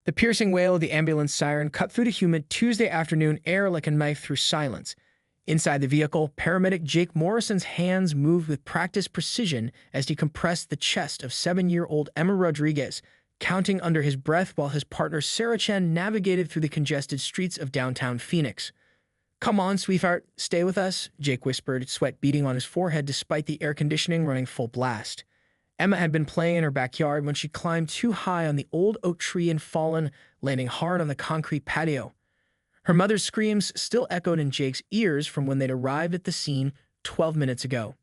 The piercing wail of the ambulance siren cut through the humid Tuesday afternoon air like a knife through silence. Inside the vehicle, paramedic Jake Morrison's hands moved with practiced precision as he compressed the chest of 7-year-old Emma Rodriguez, counting under his breath while his partner Sarah Chen navigated through the congested streets of downtown Phoenix. "Come on, sweetheart, stay with us," Jake whispered, sweat beading on his forehead despite the air conditioning running full blast. Emma had been playing in her backyard when she climbed too high on the old oak tree and fallen, landing hard on the concrete patio. Her mother's screams still echoed in Jake's ears from when they'd arrived at the scene 12 minutes ago.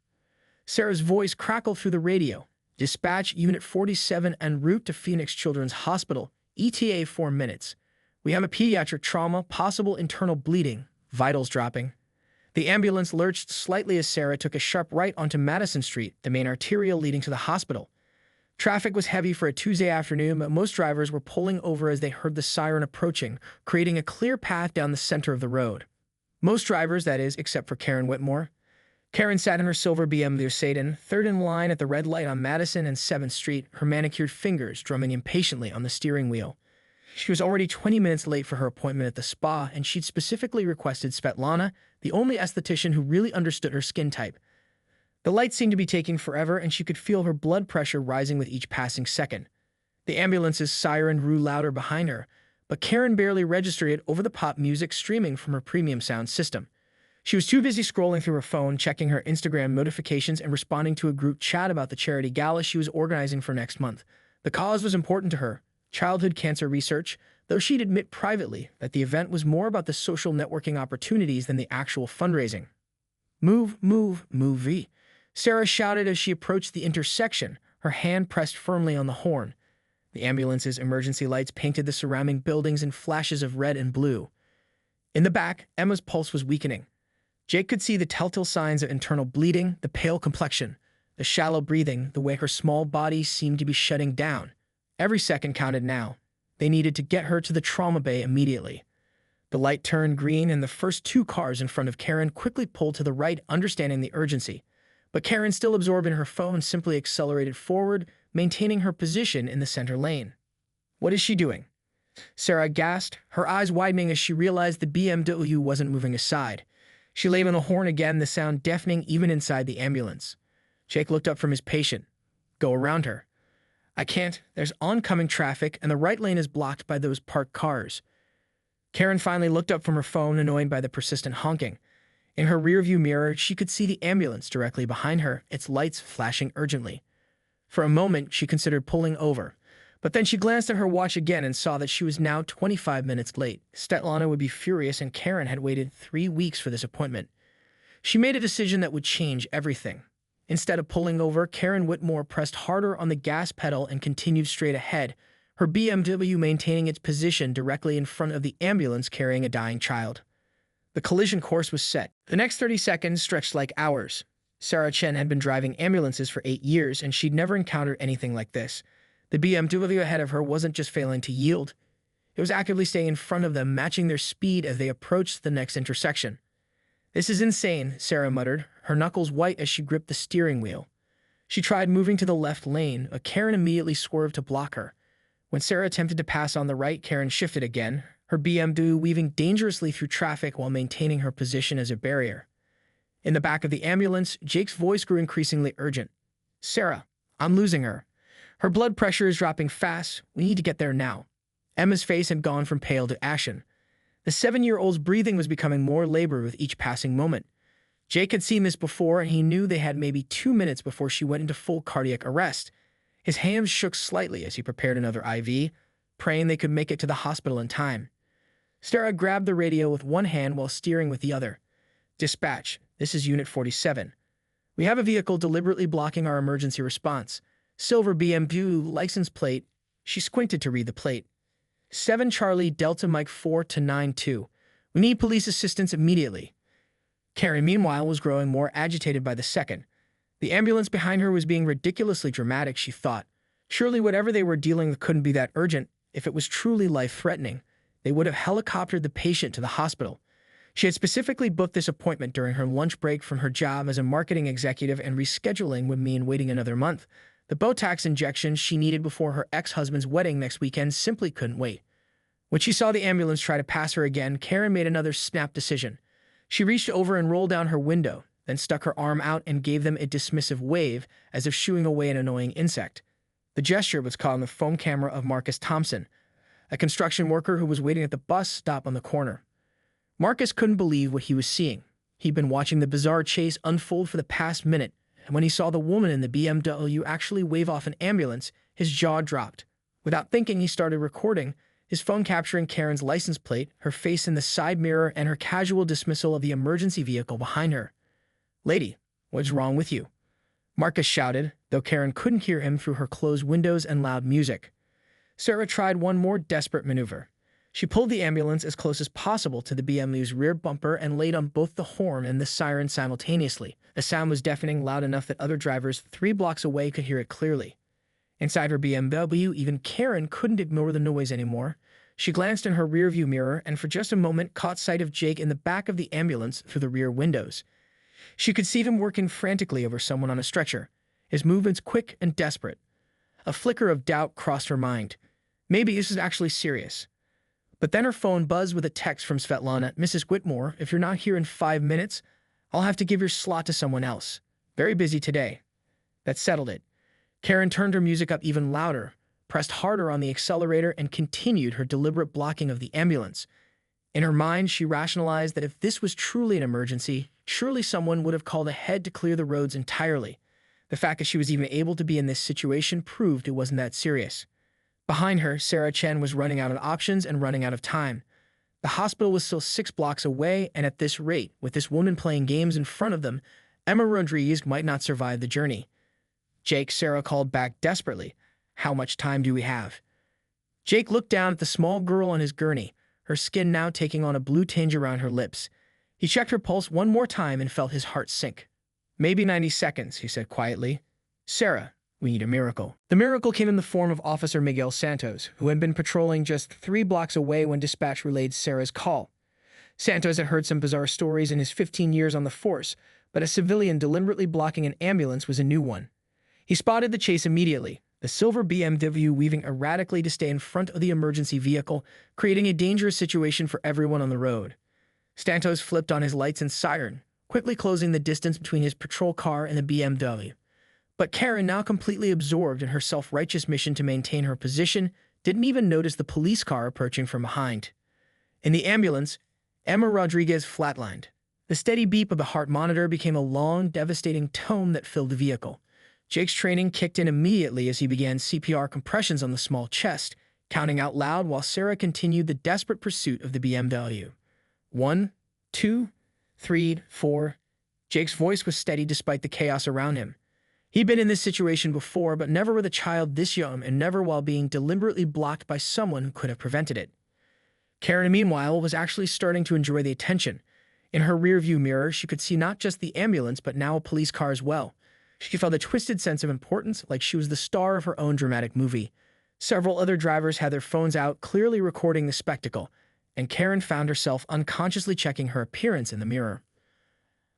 Sarah's voice crackled through the radio. "Dispatch Unit 47 en route to Phoenix Children's Hospital, ETA 4 minutes. We have a pediatric trauma, possible internal bleeding, vitals dropping." The ambulance lurched slightly as Sarah took a sharp right onto Madison Street, the main arterial leading to the hospital. Traffic was heavy for a Tuesday afternoon, but most drivers were pulling over as they heard the siren approaching, creating a clear path down the center of the road. Most drivers, that is, except for Karen Whitmore. Karen sat in her silver BMW sedan, third in line at the red light on Madison and 7th Street, her manicured fingers drumming impatiently on the steering wheel. She was already 20 minutes late for her appointment at the spa, and she'd specifically requested Svetlana, the only esthetician who really understood her skin type. The lights seemed to be taking forever, and she could feel her blood pressure rising with each passing second. The ambulance's siren grew louder behind her, but Karen barely registered it over the pop music streaming from her premium sound system. She was too busy scrolling through her phone, checking her Instagram notifications, and responding to a group chat about the charity gala she was organizing for next month. The cause was important to her, childhood cancer research, though she'd admit privately that the event was more about the social networking opportunities than the actual fundraising. "Move, move, move-y," Sarah shouted as she approached the intersection, her hand pressed firmly on the horn. The ambulance's emergency lights painted the surrounding buildings in flashes of red and blue. In the back, Emma's pulse was weakening. Jake could see the telltale signs of internal bleeding, the pale complexion, the shallow breathing, the way her small body seemed to be shutting down. Every second counted now. They needed to get her to the trauma bay immediately. The light turned green, and the first 2 cars in front of Karen quickly pulled to the right, understanding the urgency. But Karen, still absorbed in her phone, simply accelerated forward, maintaining her position in the center lane. "What is she doing?" Sarah gasped, her eyes widening as she realized the BMW wasn't moving aside. She laid on the horn again, the sound deafening even inside the ambulance. Jake looked up from his patient. "Go around her." "I can't. There's oncoming traffic, and the right lane is blocked by those parked cars." Karen finally looked up from her phone, annoyed by the persistent honking. In her rearview mirror, she could see the ambulance directly behind her, its lights flashing urgently. For a moment, she considered pulling over, but then she glanced at her watch again and saw that she was now 25 minutes late. Svetlana would be furious, and Karen had waited 3 weeks for this appointment. She made a decision that would change everything. Instead of pulling over, Karen Whitmore pressed harder on the gas pedal and continued straight ahead, her BMW maintaining its position directly in front of the ambulance carrying a dying child. The collision course was set. The next 30 seconds stretched like hours. Sarah Chen had been driving ambulances for 8 years, and she'd never encountered anything like this. The BMW ahead of her wasn't just failing to yield. It was actively staying in front of them, matching their speed as they approached the next intersection. "This is insane," Sarah muttered, her knuckles white as she gripped the steering wheel. She tried moving to the left lane, but Karen immediately swerved to block her. When Sarah attempted to pass on the right, Karen shifted again, her BMW weaving dangerously through traffic while maintaining her position as a barrier. In the back of the ambulance, Jake's voice grew increasingly urgent. "Sarah, I'm losing her. Her blood pressure is dropping fast. We need to get there now." Emma's face had gone from pale to ashen. The 7-year-old's breathing was becoming more labored with each passing moment. Jake had seen this before, and he knew they had maybe 2 minutes before she went into full cardiac arrest. His hands shook slightly as he prepared another IV, praying they could make it to the hospital in time. Sarah grabbed the radio with one hand while steering with the other. "Dispatch, this is Unit 47. We have a vehicle deliberately blocking our emergency response. Silver BMW license plate." She squinted to read the plate. 7 Charlie Delta Mike 4-92. "We need police assistance immediately." Karen, meanwhile, was growing more agitated by the second. The ambulance behind her was being ridiculously dramatic, she thought. Surely whatever they were dealing with couldn't be that urgent. If it was truly life-threatening, they would have helicoptered the patient to the hospital. She had specifically booked this appointment during her lunch break from her job as a marketing executive, and rescheduling would mean waiting another month. The Botox injections she needed before her ex-husband's wedding next weekend simply couldn't wait. When she saw the ambulance try to pass her again, Karen made another snap decision. She reached over and rolled down her window, then stuck her arm out and gave them a dismissive wave as if shooing away an annoying insect. The gesture was caught on the phone camera of Marcus Thompson, a construction worker who was waiting at the bus stop on the corner. Marcus couldn't believe what he was seeing. He'd been watching the bizarre chase unfold for the past minute, and when he saw the woman in the BMW actually wave off an ambulance, his jaw dropped. Without thinking, he started recording, his phone capturing Karen's license plate, her face in the side mirror, and her casual dismissal of the emergency vehicle behind her. "Lady, what's wrong with you?" Marcus shouted, though Karen couldn't hear him through her closed windows and loud music. Sarah tried one more desperate maneuver. She pulled the ambulance as close as possible to the BMW's rear bumper and laid on both the horn and the siren simultaneously. The sound was deafening, loud enough that other drivers 3 blocks away could hear it clearly. Inside her BMW, even Karen couldn't ignore the noise anymore. She glanced in her rearview mirror and for just a moment caught sight of Jake in the back of the ambulance through the rear windows. She could see him working frantically over someone on a stretcher, his movements quick and desperate. A flicker of doubt crossed her mind. Maybe this is actually serious. But then her phone buzzed with a text from Svetlana. "Mrs. Whitmore, if you're not here in 5 minutes, I'll have to give your slot to someone else. Very busy today." That settled it. Karen turned her music up even louder, pressed harder on the accelerator, and continued her deliberate blocking of the ambulance. In her mind, she rationalized that if this was truly an emergency, surely someone would have called ahead to clear the roads entirely. The fact that she was even able to be in this situation proved it wasn't that serious. Behind her, Sarah Chen was running out of options and running out of time. The hospital was still 6 blocks away, and at this rate, with this woman playing games in front of them, Emma Rodriguez might not survive the journey. "Jake," Sarah called back desperately. "How much time do we have?" Jake looked down at the small girl on his gurney, her skin now taking on a blue tinge around her lips. He checked her pulse one more time and felt his heart sink. "Maybe 90 seconds, he said quietly. "Sarah, we need a miracle." The miracle came in the form of Officer Miguel Santos, who had been patrolling just 3 blocks away when dispatch relayed Sarah's call. Santos had heard some bizarre stories in his 15 years on the force, but a civilian deliberately blocking an ambulance was a new one. He spotted the chase immediately, the silver BMW weaving erratically to stay in front of the emergency vehicle, creating a dangerous situation for everyone on the road. Santos flipped on his lights and siren, quickly closing the distance between his patrol car and the BMW. But Karen, now completely absorbed in her self-righteous mission to maintain her position, didn't even notice the police car approaching from behind. In the ambulance, Emma Rodriguez flatlined. The steady beep of the heart monitor became a long, devastating tone that filled the vehicle. Jake's training kicked in immediately as he began CPR compressions on the small chest, counting out loud while Sarah continued the desperate pursuit of the BMW. 1, 2, 3, 4. Jake's voice was steady despite the chaos around him. He'd been in this situation before, but never with a child this young and never while being deliberately blocked by someone who could have prevented it. Karen, meanwhile, was actually starting to enjoy the attention. In her rearview mirror, she could see not just the ambulance, but now a police car as well. She felt a twisted sense of importance, like she was the star of her own dramatic movie. Several other drivers had their phones out, clearly recording the spectacle, and Karen found herself unconsciously checking her appearance in the mirror.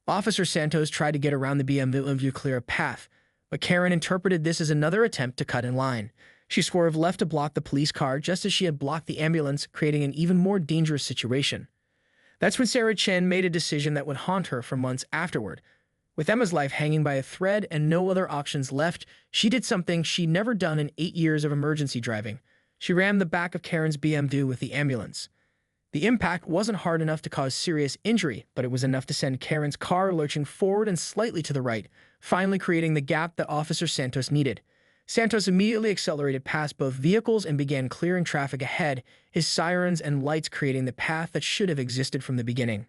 Officer Santos tried to get around the BMW to clear a path, but Karen interpreted this as another attempt to cut in line. She swerved left to block the police car just as she had blocked the ambulance, creating an even more dangerous situation. That's when Sarah Chen made a decision that would haunt her for months afterward. With Emma's life hanging by a thread and no other options left, she did something she'd never done in 8 years of emergency driving. She rammed the back of Karen's BMW with the ambulance. The impact wasn't hard enough to cause serious injury, but it was enough to send Karen's car lurching forward and slightly to the right, finally creating the gap that Officer Santos needed. Santos immediately accelerated past both vehicles and began clearing traffic ahead, his sirens and lights creating the path that should have existed from the beginning.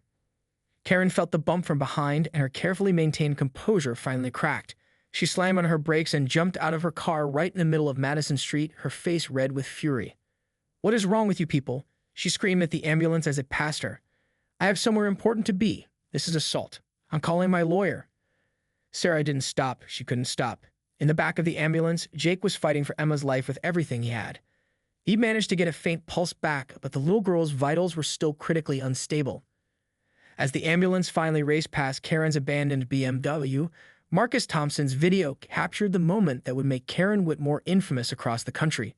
Karen felt the bump from behind, and her carefully maintained composure finally cracked. She slammed on her brakes and jumped out of her car right in the middle of Madison Street, her face red with fury. "What is wrong with you people?" she screamed at the ambulance as it passed her. "I have somewhere important to be. This is assault. I'm calling my lawyer." Sarah didn't stop. She couldn't stop. In the back of the ambulance, Jake was fighting for Emma's life with everything he had. He managed to get a faint pulse back, but the little girl's vitals were still critically unstable. As the ambulance finally raced past Karen's abandoned BMW, Marcus Thompson's video captured the moment that would make Karen Whitmore infamous across the country.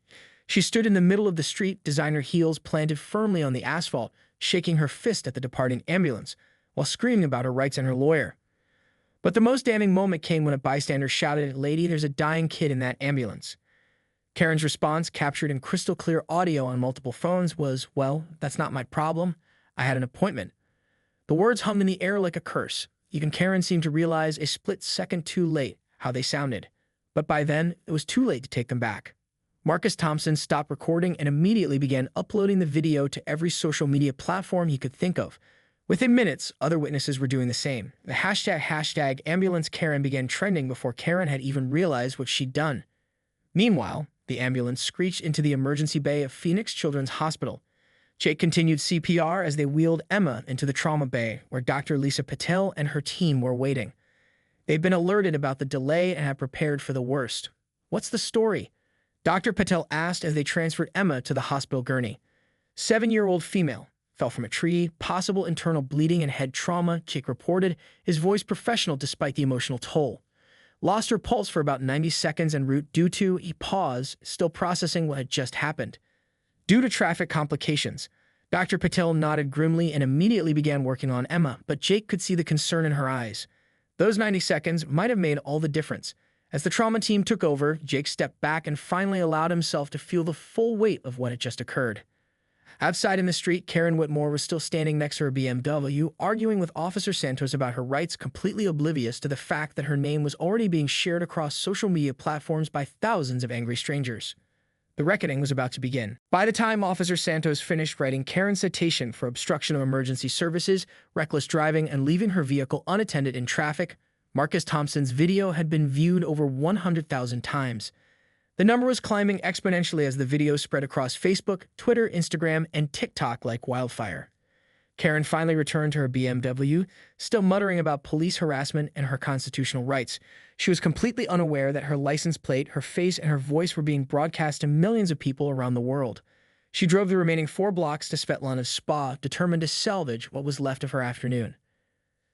She stood in the middle of the street, designer heels planted firmly on the asphalt, shaking her fist at the departing ambulance, while screaming about her rights and her lawyer. But the most damning moment came when a bystander shouted, "Lady, there's a dying kid in that ambulance." Karen's response, captured in crystal clear audio on multiple phones, was, "Well, that's not my problem. I had an appointment." The words hummed in the air like a curse. Even Karen seemed to realize a split second too late how they sounded. But by then, it was too late to take them back. Marcus Thompson stopped recording and immediately began uploading the video to every social media platform he could think of. Within minutes, other witnesses were doing the same. The hashtag ambulance Karen began trending before Karen had even realized what she'd done. Meanwhile, the ambulance screeched into the emergency bay of Phoenix Children's Hospital. Jake continued CPR as they wheeled Emma into the trauma bay, where Dr. Lisa Patel and her team were waiting. They'd been alerted about the delay and had prepared for the worst. "What's the story?" Dr. Patel asked as they transferred Emma to the hospital gurney. 7-year-old female. Fell from a tree, possible internal bleeding and head trauma, Jake reported, his voice professional despite the emotional toll. Lost her pulse for about 90 seconds en route due to, he paused, still processing what had just happened. Due to traffic complications, Dr. Patel nodded grimly and immediately began working on Emma, but Jake could see the concern in her eyes. Those 90 seconds might have made all the difference. As the trauma team took over, Jake stepped back and finally allowed himself to feel the full weight of what had just occurred. Outside in the street, Karen Whitmore was still standing next to her BMW, arguing with Officer Santos about her rights, completely oblivious to the fact that her name was already being shared across social media platforms by thousands of angry strangers. The reckoning was about to begin. By the time Officer Santos finished writing Karen's citation for obstruction of emergency services, reckless driving, and leaving her vehicle unattended in traffic, Marcus Thompson's video had been viewed over 100,000 times. The number was climbing exponentially as the video spread across Facebook, Twitter, Instagram, and TikTok like wildfire. Karen finally returned to her BMW, still muttering about police harassment and her constitutional rights. She was completely unaware that her license plate, her face, and her voice were being broadcast to millions of people around the world. She drove the remaining 4 blocks to Svetlana's spa, determined to salvage what was left of her afternoon.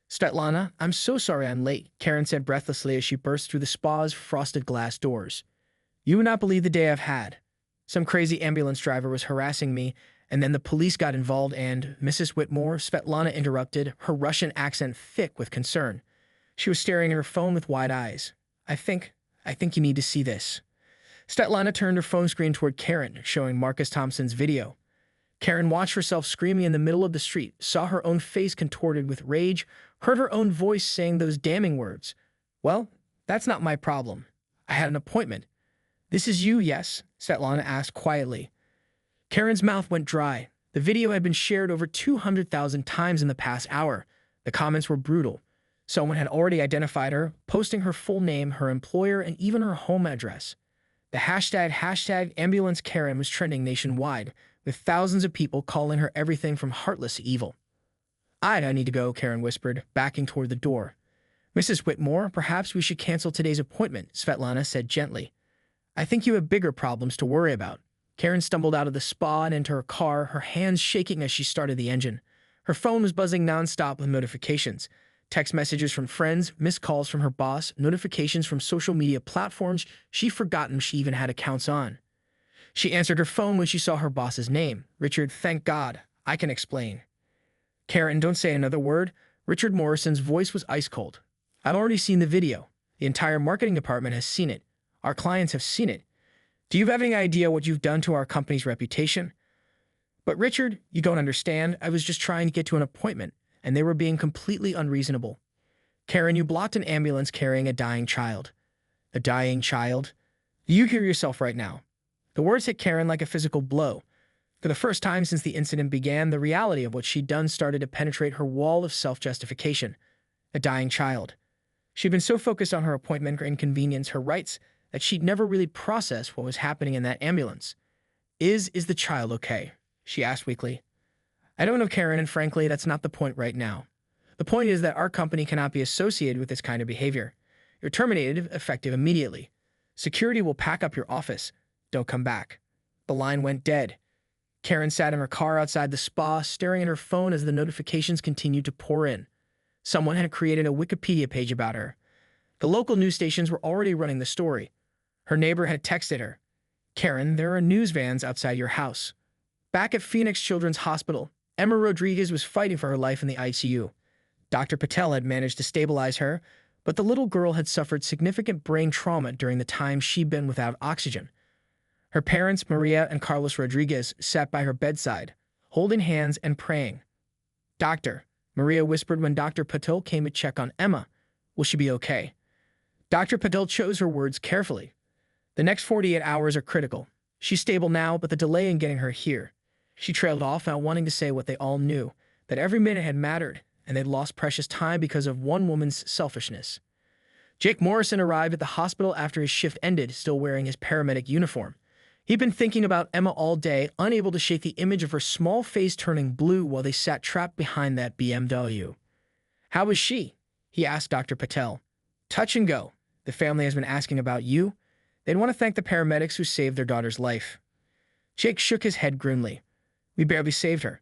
"Svetlana, I'm so sorry I'm late," Karen said breathlessly as she burst through the spa's frosted glass doors. "You would not believe the day I've had. Some crazy ambulance driver was harassing me, and then the police got involved and—" "Mrs. Whitmore," Svetlana interrupted, her Russian accent thick with concern. She was staring at her phone with wide eyes. I think you need to see this." Svetlana turned her phone screen toward Karen, showing Marcus Thompson's video. Karen watched herself screaming in the middle of the street, saw her own face contorted with rage, heard her own voice saying those damning words. "Well, that's not my problem. I had an appointment." "This is you, yes?" Svetlana asked quietly. Karen's mouth went dry. The video had been shared over 200,000 times in the past hour. The comments were brutal. Someone had already identified her, posting her full name, her employer, and even her home address. The hashtag ambulance Karen was trending nationwide, with thousands of people calling her everything from heartless to evil. I need to go," Karen whispered, backing toward the door. "Mrs. Whitmore, perhaps we should cancel today's appointment," Svetlana said gently. "I think you have bigger problems to worry about." Karen stumbled out of the spa and into her car, her hands shaking as she started the engine. Her phone was buzzing nonstop with notifications. Text messages from friends, missed calls from her boss, notifications from social media platforms she'd forgotten she even had accounts on. She answered her phone when she saw her boss's name. "Richard, thank God. I can explain." "Karen, don't say another word." Richard Morrison's voice was ice cold. "I've already seen the video. The entire marketing department has seen it. Our clients have seen it. Do you have any idea what you've done to our company's reputation?" "But Richard, you don't understand. I was just trying to get to an appointment, and they were being completely unreasonable." "Karen, you blocked an ambulance carrying a dying child." "A dying child? Do you hear yourself right now?" The words hit Karen like a physical blow. For the first time since the incident began, the reality of what she'd done started to penetrate her wall of self-justification. A dying child. She'd been so focused on her appointment, her inconvenience, her rights, that she'd never really processed what was happening in that ambulance. Is the child okay?" she asked weakly. "I don't know, Karen, and frankly, that's not the point right now. The point is that our company cannot be associated with this kind of behavior. You're terminated, effective immediately. Security will pack up your office. Don't come back." The line went dead. Karen sat in her car outside the spa, staring at her phone as the notifications continued to pour in. Someone had created a Wikipedia page about her. The local news stations were already running the story. Her neighbor had texted her. Karen, there are news vans outside your house. Back at Phoenix Children's Hospital, Emma Rodriguez was fighting for her life in the ICU. Dr. Patel had managed to stabilize her, but the little girl had suffered significant brain trauma during the time she'd been without oxygen. Her parents, Maria and Carlos Rodriguez, sat by her bedside, holding hands and praying. "Doctor," Maria whispered when Dr. Patel came to check on Emma. "Will she be okay?" Dr. Patel chose her words carefully. "The next 48 hours are critical. She's stable now, but the delay in getting her here." She trailed off, not wanting to say what they all knew, that every minute had mattered, and they'd lost precious time because of one woman's selfishness. Jake Morrison arrived at the hospital after his shift ended, still wearing his paramedic uniform. He'd been thinking about Emma all day, unable to shake the image of her small face turning blue while they sat trapped behind that BMW. "How is she?" he asked Dr. Patel. "Touch and go. The family has been asking about you. They'd want to thank the paramedics who saved their daughter's life." Jake shook his head grimly. "We barely saved her.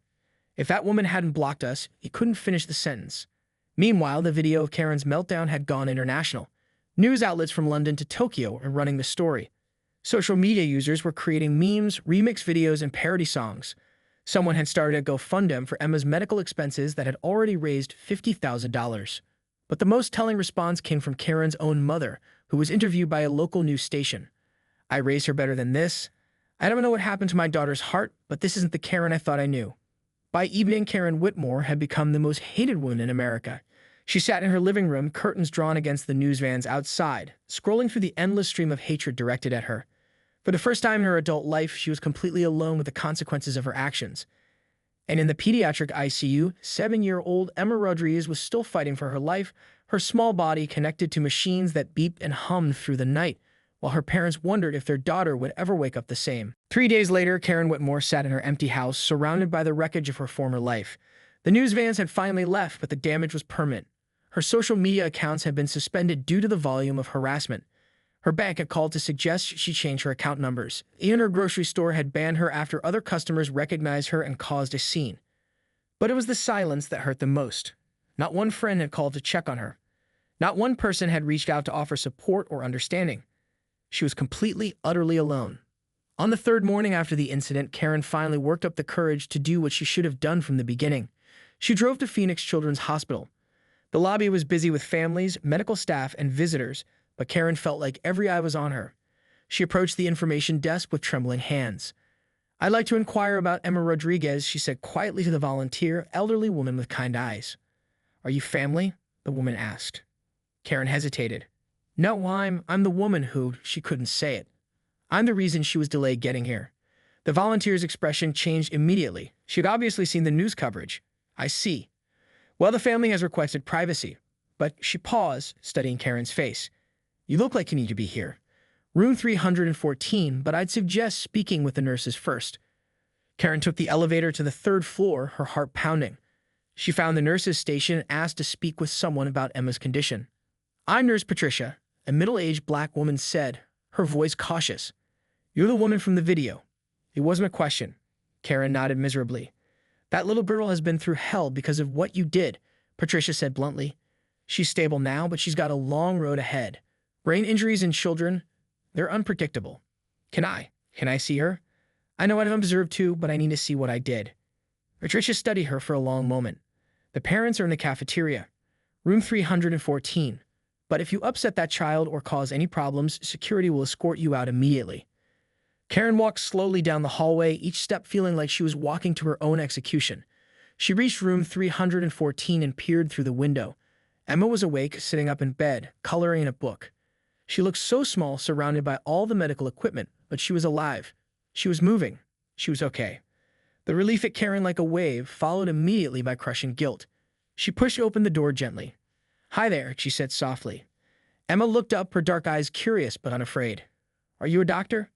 If that woman hadn't blocked us," he couldn't finish the sentence. Meanwhile, the video of Karen's meltdown had gone international. News outlets from London to Tokyo were running the story. Social media users were creating memes, remix videos, and parody songs. Someone had started a GoFundMe for Emma's medical expenses that had already raised $50,000. But the most telling response came from Karen's own mother, who was interviewed by a local news station. "I raised her better than this. I don't know what happened to my daughter's heart, but this isn't the Karen I thought I knew." By evening, Karen Whitmore had become the most hated woman in America. She sat in her living room, curtains drawn against the news vans outside, scrolling through the endless stream of hatred directed at her. For the first time in her adult life, she was completely alone with the consequences of her actions. And in the pediatric ICU, 7-year-old Emma Rodriguez was still fighting for her life, her small body connected to machines that beeped and hummed through the night, while her parents wondered if their daughter would ever wake up the same. 3 days later, Karen Whitmore sat in her empty house, surrounded by the wreckage of her former life. The news vans had finally left, but the damage was permanent. Her social media accounts had been suspended due to the volume of harassment. Her bank had called to suggest she change her account numbers. Even her grocery store had banned her after other customers recognized her and caused a scene. But it was the silence that hurt the most. Not one friend had called to check on her. Not one person had reached out to offer support or understanding. She was completely, utterly alone. On the third morning after the incident, Karen finally worked up the courage to do what she should have done from the beginning. She drove to Phoenix Children's Hospital. The lobby was busy with families, medical staff, and visitors, but Karen felt like every eye was on her. She approached the information desk with trembling hands. "I'd like to inquire about Emma Rodriguez," she said quietly to the volunteer, elderly woman with kind eyes. "Are you family?" the woman asked. Karen hesitated. "No, I'm the woman who," she couldn't say it. "I'm the reason she was delayed getting here." The volunteer's expression changed immediately. She had obviously seen the news coverage. "I see. Well, the family has requested privacy." But she paused, studying Karen's face. "You look like you need to be here. Room 314, but I'd suggest speaking with the nurses first." Karen took the elevator to the 3rd floor, her heart pounding. She found the nurses' station and asked to speak with someone about Emma's condition. "I'm Nurse Patricia," a middle-aged black woman said, her voice cautious. "You're the woman from the video." It wasn't a question. Karen nodded miserably. "That little girl has been through hell because of what you did," Patricia said bluntly. "She's stable now, but she's got a long road ahead. Brain injuries in children, they're unpredictable. Can I see her? I know I've observed too, but I need to see what I did." Patricia studied her for a long moment. "The parents are in the cafeteria. Room 314. But if you upset that child or cause any problems, security will escort you out immediately." Karen walked slowly down the hallway, each step feeling like she was walking to her own execution. She reached room 314 and peered through the window. Emma was awake, sitting up in bed, coloring in a book. She looked so small, surrounded by all the medical equipment, but she was alive. She was moving. She was okay. The relief hit Karen like a wave, followed immediately by crushing guilt. She pushed open the door gently. "Hi there," she said softly. Emma looked up, her dark eyes curious but unafraid. "Are you a doctor?"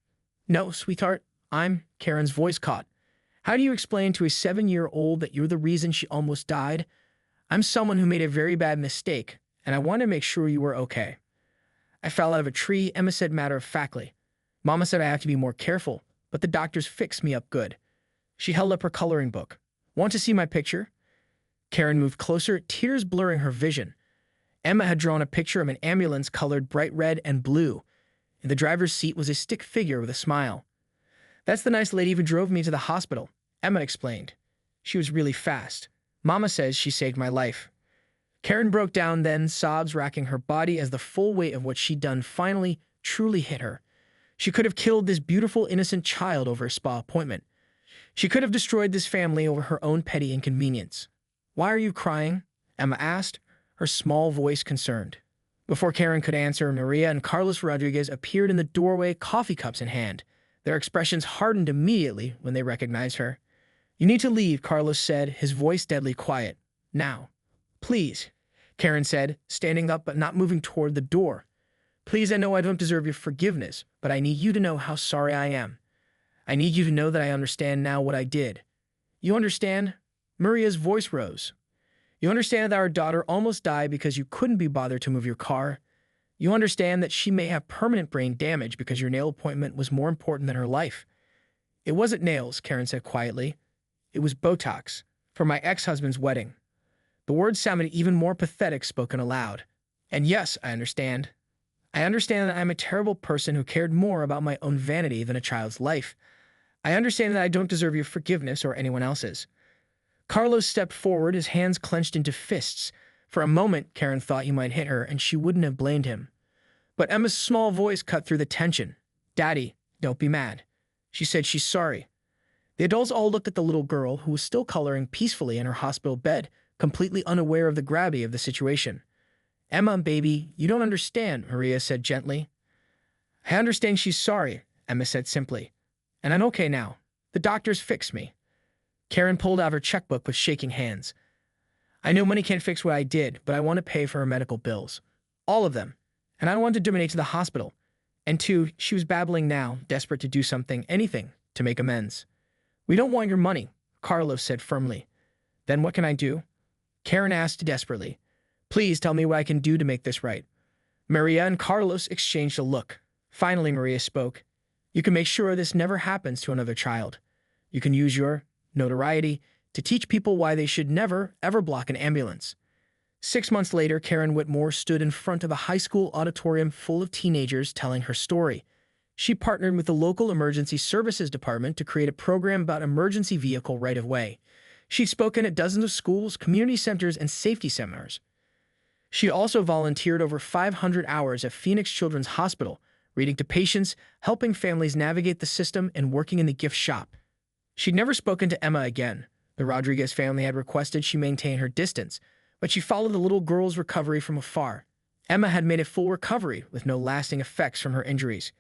"No, sweetheart. Karen's voice caught. "How do you explain to a 7-year-old that you're the reason she almost died?" "I'm someone who made a very bad mistake, and I want to make sure you were okay." "I fell out of a tree," Emma said matter-of-factly. "Mama said I have to be more careful, but the doctors fixed me up good." She held up her coloring book. "Want to see my picture?" Karen moved closer, tears blurring her vision. Emma had drawn a picture of an ambulance colored bright red and blue. In the driver's seat was a stick figure with a smile. That's the nice lady who drove me to the hospital, Emma explained. She was really fast. Mama says she saved my life. Karen broke down then, sobs racking her body as the full weight of what she'd done finally, truly hit her. She could have killed this beautiful, innocent child over a spa appointment. She could have destroyed this family over her own petty inconvenience. "Why are you crying?" Emma asked, her small voice concerned. Before Karen could answer, Maria and Carlos Rodriguez appeared in the doorway, coffee cups in hand. Their expressions hardened immediately when they recognized her. "You need to leave," Carlos said, his voice deadly quiet. "Now." "Please," Karen said, standing up but not moving toward the door. "Please, I know I don't deserve your forgiveness, but I need you to know how sorry I am. I need you to know that I understand now what I did." "You understand?" Maria's voice rose. "You understand that our daughter almost died because you couldn't be bothered to move your car? You understand that she may have permanent brain damage because your nail appointment was more important than her life?" "It wasn't nails," Karen said quietly. "It was Botox for my ex-husband's wedding." The words sounded even more pathetic spoken aloud. "And yes, I understand. I understand that I'm a terrible person who cared more about my own vanity than a child's life. I understand that I don't deserve your forgiveness or anyone else's." Carlos stepped forward, his hands clenched into fists. For a moment, Karen thought he might hit her, and she wouldn't have blamed him. But Emma's small voice cut through the tension. "Daddy, don't be mad." She said she's sorry. The adults all looked at the little girl, who was still coloring peacefully in her hospital bed, completely unaware of the gravity of the situation. "Emma, baby, you don't understand," Maria said gently. "I understand she's sorry," Emma said simply. "And I'm okay now. The doctors fixed me." Karen pulled out her checkbook with shaking hands. "I know money can't fix what I did, but I want to pay for her medical bills. All of them. And I want to donate to the hospital." And two, she was babbling now, desperate to do something, anything, to make amends. "We don't want your money," Carlos said firmly. "Then what can I do?" Karen asked desperately. "Please tell me what I can do to make this right." Maria and Carlos exchanged a look. Finally, Maria spoke. "You can make sure this never happens to another child. You can use your notoriety to teach people why they should never, ever block an ambulance." 6 months later, Karen Whitmore stood in front of a high school auditorium full of teenagers telling her story. She partnered with the local emergency services department to create a program about emergency vehicle right-of-way. She'd spoken at dozens of schools, community centers, and safety seminars. She also volunteered over 500 hours at Phoenix Children's Hospital, reading to patients, helping families navigate the system, and working in the gift shop. She'd never spoken to Emma again. The Rodriguez family had requested she maintain her distance, but she followed the little girl's recovery from afar. Emma had made a full recovery with no lasting effects from her injuries.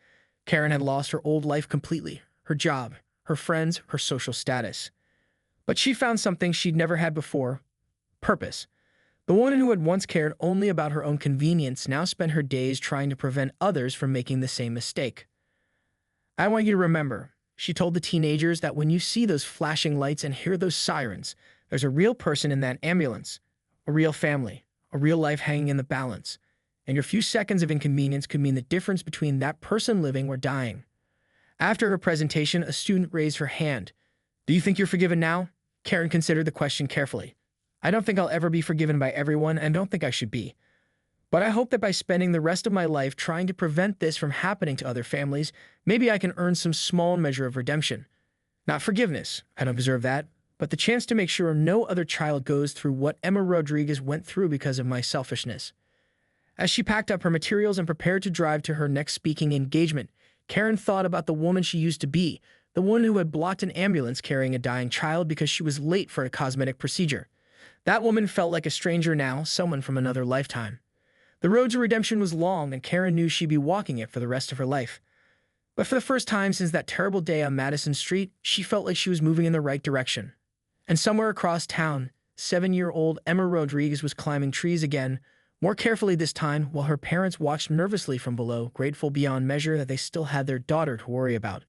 Karen had lost her old life completely, her job, her friends, her social status. But she found something she'd never had before: purpose. The woman who had once cared only about her own convenience now spent her days trying to prevent others from making the same mistake. "I want you to remember," she told the teenagers, "that when you see those flashing lights and hear those sirens, there's a real person in that ambulance, a real family, a real life hanging in the balance, and your few seconds of inconvenience could mean the difference between that person living or dying." After her presentation, a student raised her hand. "Do you think you're forgiven now?" Karen considered the question carefully. "I don't think I'll ever be forgiven by everyone, and don't think I should be. But I hope that by spending the rest of my life trying to prevent this from happening to other families, maybe I can earn some small measure of redemption. Not forgiveness, I don't deserve that, but the chance to make sure no other child goes through what Emma Rodriguez went through because of my selfishness." As she packed up her materials and prepared to drive to her next speaking engagement, Karen thought about the woman she used to be, the one who had blocked an ambulance carrying a dying child because she was late for a cosmetic procedure. That woman felt like a stranger now, someone from another lifetime. The road to redemption was long, and Karen knew she'd be walking it for the rest of her life. But for the first time since that terrible day on Madison Street, she felt like she was moving in the right direction. And somewhere across town, 7-year-old Emma Rodriguez was climbing trees again, more carefully this time, while her parents watched nervously from below, grateful beyond measure that they still had their daughter to worry about.